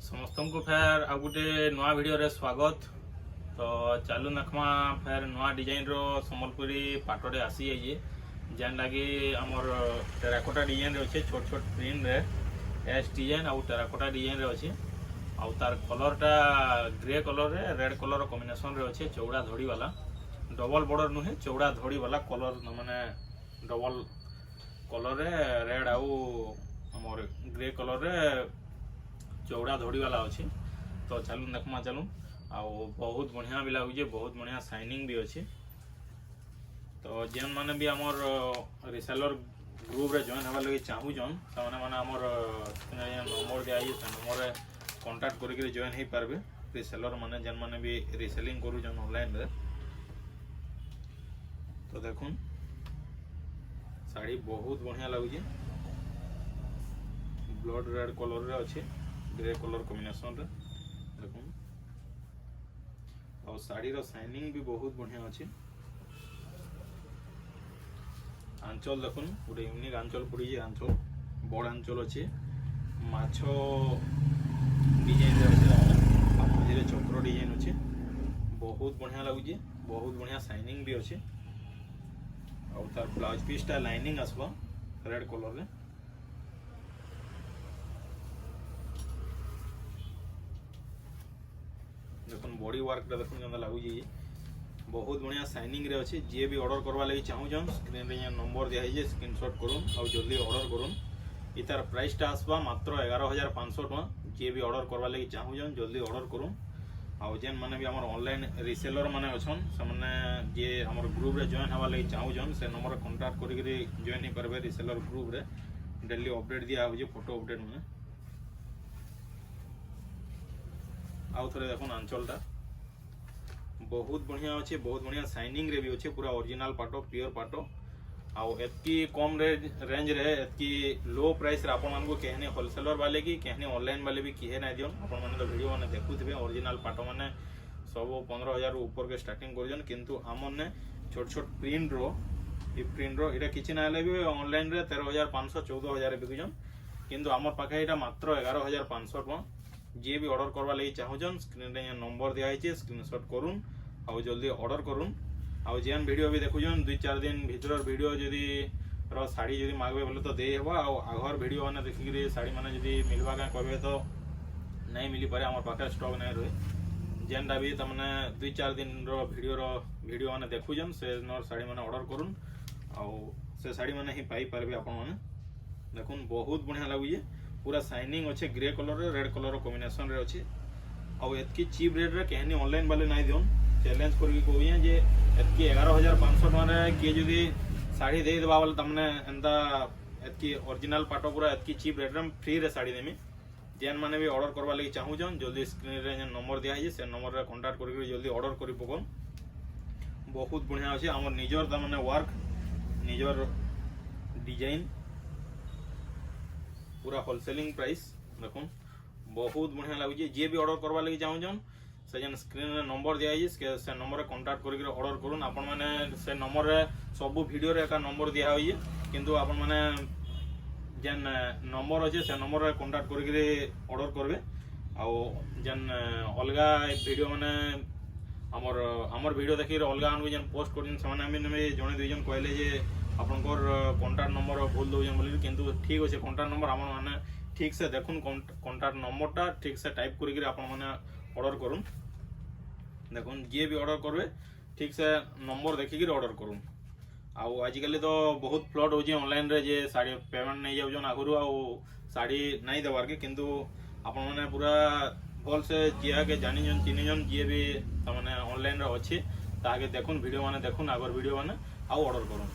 समस्त को फेर आ गोटे नुआ वीडियो रे स्वागत। तो चालू नखमा फेर नुआ डिजाइन रो संबलपुरी पाटोरे आसी जाइए जेन लगी आमर टेराकोटा डिजाइन रे अच्छे छोट छोट प्रिंट रे एस डिजाइन आउ टेराकोटा डिजाइन रे अच्छे आउ तार कलर टा ग्रे कलर रे रेड कलर कॉम्बिनेशन रे अच्छे चौड़ा धड़ी वाला डबल बॉर्डर नुहे चौड़ा धड़ी वाला कलर माने डबल कलर रे रेड आउ आमर ग्रे कलर रे चौड़ा धड़ी वाला अच्छे। तो चलू देखमा चलू आउ बहुत बढ़िया भी लगे बहुत बढ़िया शाइनिंग भी अच्छे। तो जेन माने भी आमर रिसेलर ग्रुप रे जॉइन हवा लगे चाहून से माने आमर नंबर दिया से नंबर कांटेक्ट करके जॉइन हो पारबे रिसेलर माने जेन माने भी रिसेलिंग करूछन ऑनलाइन रे। तो देखुन साड़ी बहुत बढ़िया लगे ब्लड रेड कलर रे अच्छे ग्रे कलर कॉम्बिनेशन रे देखुन और साड़ी रो शाइनिंग भी बहुत बढ़िया अच्छे। आंचल देखुन गोटे यूनिक आंचल पड़ी आंचल बड़ आंचल अच्छे माछो डिजाइन रे अच्छे मझे चक्र डिजाइन अच्छे बहुत बढ़िया लगे बहुत बढ़िया शाइनिंग भी अच्छे। और तार ब्लाउज पीस टा लाइनिंग आसबा रेड कलर रे देखुन बॉडी वर्क देखुन जंदा लागु जी बहुत बढ़िया शाइनिंग रे अच्छे। जे भी ऑर्डर करवा लगी चाहूछन स्क्रीन रे नंबर दिया है स्क्रीनशॉट करूँ और जल्दी ऑर्डर करूँ। इतार प्राइस टा आसबा मात्र 11,500 टका। जे भी ऑर्डर करवा लगी चाहूछन जल्दी ऑर्डर करूँ और जेन माने भी हमर ऑनलाइन रिसेलर माने अछन से माने जे हमर ग्रुप रे जॉइन हवा लगी चाहूछन से नंबर कांटेक्ट करके जॉइन ही करबे रिसेलर ग्रुप रे। डेली अपडेट दिया हो फोटो अपडेट में आउ थे देखो आंचल टा बहुत बढ़िया अच्छे बहुत बढ़िया शाइनिंग रे भी अच्छे पूरा ओरिजिनल पाटो प्योर पाटो आउ एतकी कम रेंज रे एतकी लो प्राइस रे आपण मन को कहने होलसेलर वाले की कहने ऑनलाइन वाले भी किहे ना दियन आपण मन तो वीडियो माने देखुथिबे ओरिजिनल पाटो माने सब 15,000 ऊपर के स्टार्टिंग करजन किंतु हमन ने छोट छोट प्रिंट रो इटा किछि ना ले भी ऑनलाइन रे 13,500 14,000 बिकजन किंतु हमर पाखे इटा मात्र 11,500 टका। जे भी ऑर्डर करवा लगी चाहूछन स्क्रीन रे नंबर दिया है स्क्रीनशॉट करूँ और जल्दी ऑर्डर करूँ और जेन वीडियो भी देखुछन 2-4 दिन भीतर वीडियो जदि साड़ी जदि मांगबे बोले तो दे हेबा और आगर वीडियो माने देखिक साड़ी माने जदि मिलवा का कहबे तो नहीं मिली पारे हमर पाखे स्टॉक नहीं रहे जेनटा भी तमने 2-4 दिन वीडियो माने देखुछन से साड़ी माने ऑर्डर करूँ और से साड़ी माने ही पाई पारबे आपण माने देखुन बहुत बढ़िया लगे पूरा शाइनिंग अच्छे ग्रे कलर रे रेड कलर कॉम्बिनेशन रे अच्छे और एतकी चीप रेट रे कहनी ऑनलाइन वाले नहीं दियन चैलेंज करके कहूँ जे एतकी 11,500 टका रे किए जदि साड़ी दे देबा बोले तमने एंता एतकी ओरिजिनल पाटो पूरा एतकी चीप रेट रे फ्री रे साड़ी देमी। जेन माने भी ऑर्डर करवा लगी चाहूछन जल्दी स्क्रीन रे नंबर दिया है से नंबर रे कांटेक्ट करके जल्दी ऑर्डर करि पकन बहुत बढ़िया अच्छे हमर निजर तमने वर्क निजर डिजाइन पूरा होलसेलिंग प्राइस देखुन बहुत बढ़िया लगे। जे भी ऑर्डर करवा लगी चाहूछन से जन स्क्रीन रे नंबर दिया है से नंबर कांटेक्ट करके ऑर्डर करूँ आपण माने से नंबर रे सब वीडियो रे का नंबर दिया होई किंतु आपण माने जन नंबर अच्छे से नंबर रे कांटेक्ट करके ऑर्डर करबे और जन अलगा वीडियो माने हमर वीडियो देखि अलगा आन जन पोस्ट करजन से माने जने दुई जन कहले जे आपनकर कांटेक्ट नंबर भूल दउजन बोली किंतु ठीक अच्छे कांटेक्ट नंबर आपण माने ठीक से देखुन कांटेक्ट नंबर टा ठीक से टाइप करके आपण माने ऑर्डर करूँ देखुन जे भी ऑर्डर करबे ठीक से नंबर देखिक ऑर्डर करूँ। आउ आजिकल तो बहुत फ्लड हो ऑनलाइन रे जे साड़ी पेमेंट नहीं जाउजन आगुरु आउ साड़ी नहीं देवार के किंतु आपण माने पूरा भल से जिया के जानिजन चिनिजन जे भी तमने ऑनलाइन रे अच्छे ताके देखुन वीडियो माने देखुन आगर वीडियो माने आउ ऑर्डर करूँ।